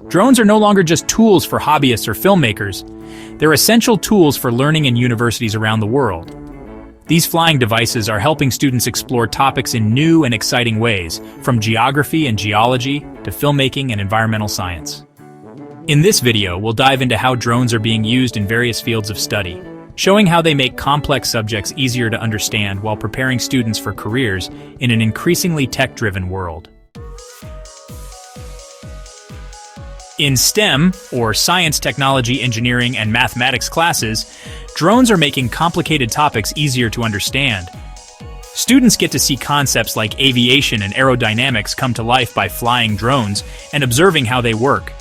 Drones are no longer just tools for hobbyists or filmmakers. They're essential tools for learning in universities around the world. These flying devices are helping students explore topics in new and exciting ways, from geography and geology to filmmaking and environmental science. In this video, we'll dive into how drones are being used in various fields of study, showing how they make complex subjects easier to understand while preparing students for careers in an increasingly tech-driven world. In STEM, or science, technology, engineering, and mathematics classes, drones are making complicated topics easier to understand. Students get to see concepts like aviation and aerodynamics come to life by flying drones and observing how they work.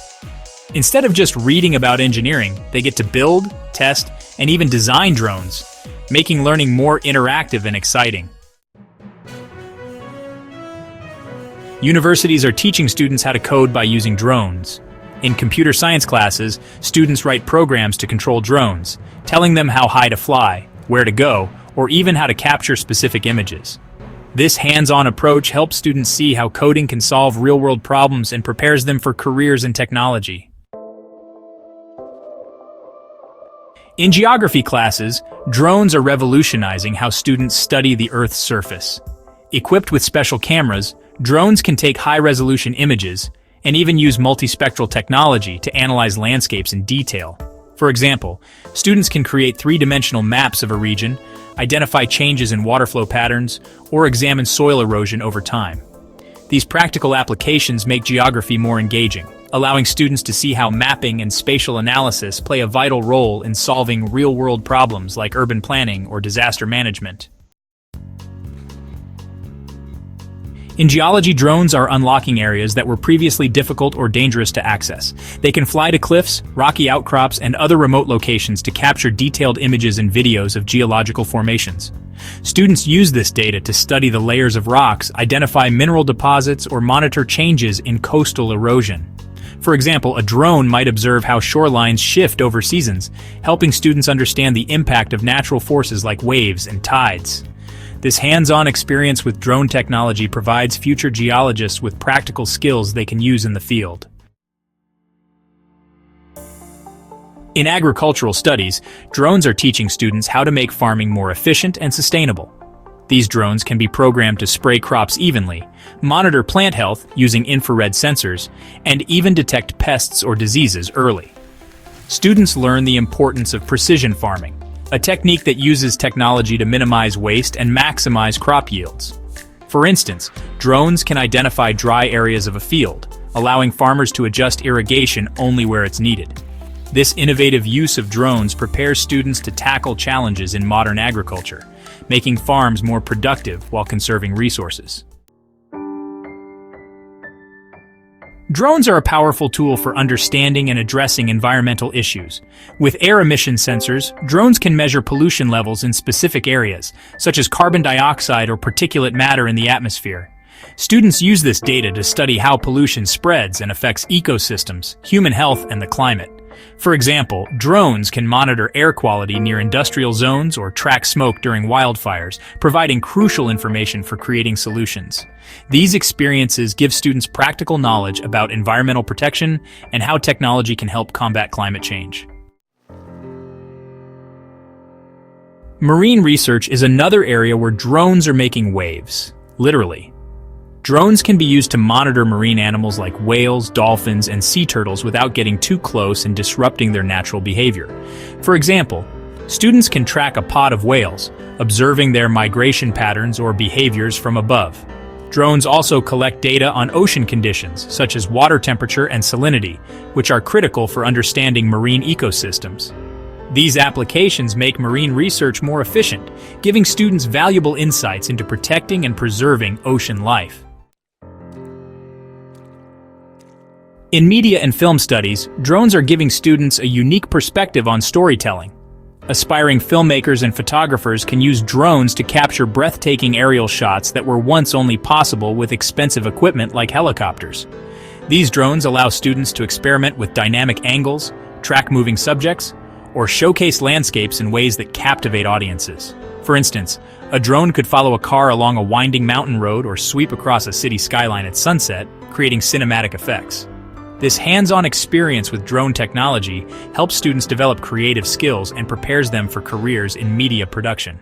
Instead of just reading about engineering, they get to build, test, and even design drones, making learning more interactive and exciting. Universities are teaching students how to code by using drones. In computer science classes, students write programs to control drones, telling them how high to fly, where to go, or even how to capture specific images. This hands-on approach helps students see how coding can solve real-world problems and prepares them for careers in technology. In geography classes, drones are revolutionizing how students study the Earth's surface. Equipped with special cameras, drones can take high-resolution images and even use multispectral technology to analyze landscapes in detail. For example, students can create three-dimensional maps of a region, identify changes in water flow patterns, or examine soil erosion over time. These practical applications make geography more engaging, allowing students to see how mapping and spatial analysis play a vital role in solving real-world problems like urban planning or disaster management. In geology, drones are unlocking areas that were previously difficult or dangerous to access. They can fly to cliffs, rocky outcrops, and other remote locations to capture detailed images and videos of geological formations. Students use this data to study the layers of rocks, identify mineral deposits, or monitor changes in coastal erosion. For example, a drone might observe how shorelines shift over seasons, helping students understand the impact of natural forces like waves and tides. This hands-on experience with drone technology provides future geologists with practical skills they can use in the field. In agricultural studies, drones are teaching students how to make farming more efficient and sustainable. These drones can be programmed to spray crops evenly, monitor plant health using infrared sensors, and even detect pests or diseases early. Students learn the importance of precision farming, a technique that uses technology to minimize waste and maximize crop yields. For instance, drones can identify dry areas of a field, allowing farmers to adjust irrigation only where it's needed. This innovative use of drones prepares students to tackle challenges in modern agriculture, making farms more productive while conserving resources. Drones are a powerful tool for understanding and addressing environmental issues. With air emission sensors, drones can measure pollution levels in specific areas, such as carbon dioxide or particulate matter in the atmosphere. Students use this data to study how pollution spreads and affects ecosystems, human health, and the climate. For example, drones can monitor air quality near industrial zones or track smoke during wildfires, providing crucial information for creating solutions. These experiences give students practical knowledge about environmental protection and how technology can help combat climate change. Marine research is another area where drones are making waves, literally. Drones can be used to monitor marine animals like whales, dolphins, and sea turtles without getting too close and disrupting their natural behavior. For example, students can track a pod of whales, observing their migration patterns or behaviors from above. Drones also collect data on ocean conditions, such as water temperature and salinity, which are critical for understanding marine ecosystems. These applications make marine research more efficient, giving students valuable insights into protecting and preserving ocean life. In media and film studies, drones are giving students a unique perspective on storytelling. Aspiring filmmakers and photographers can use drones to capture breathtaking aerial shots that were once only possible with expensive equipment like helicopters. These drones allow students to experiment with dynamic angles, track moving subjects, or showcase landscapes in ways that captivate audiences. For instance, a drone could follow a car along a winding mountain road or sweep across a city skyline at sunset, creating cinematic effects. This hands-on experience with drone technology helps students develop creative skills and prepares them for careers in media production.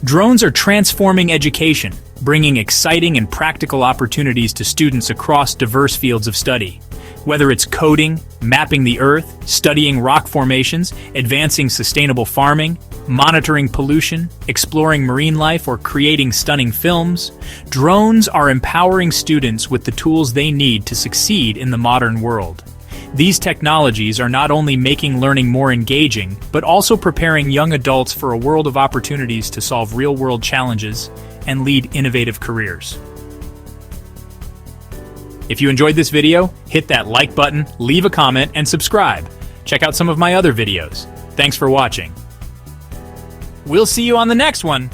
Drones are transforming education, bringing exciting and practical opportunities to students across diverse fields of study. Whether it's coding, mapping the Earth, studying rock formations, advancing sustainable farming, monitoring pollution, exploring marine life, or creating stunning films, drones are empowering students with the tools they need to succeed in the modern world. These technologies are not only making learning more engaging, but also preparing young adults for a world of opportunities to solve real-world challenges and lead innovative careers. If you enjoyed this video, hit that like button, leave a comment, and subscribe. Check out some of my other videos. Thanks for watching. We'll see you on the next one.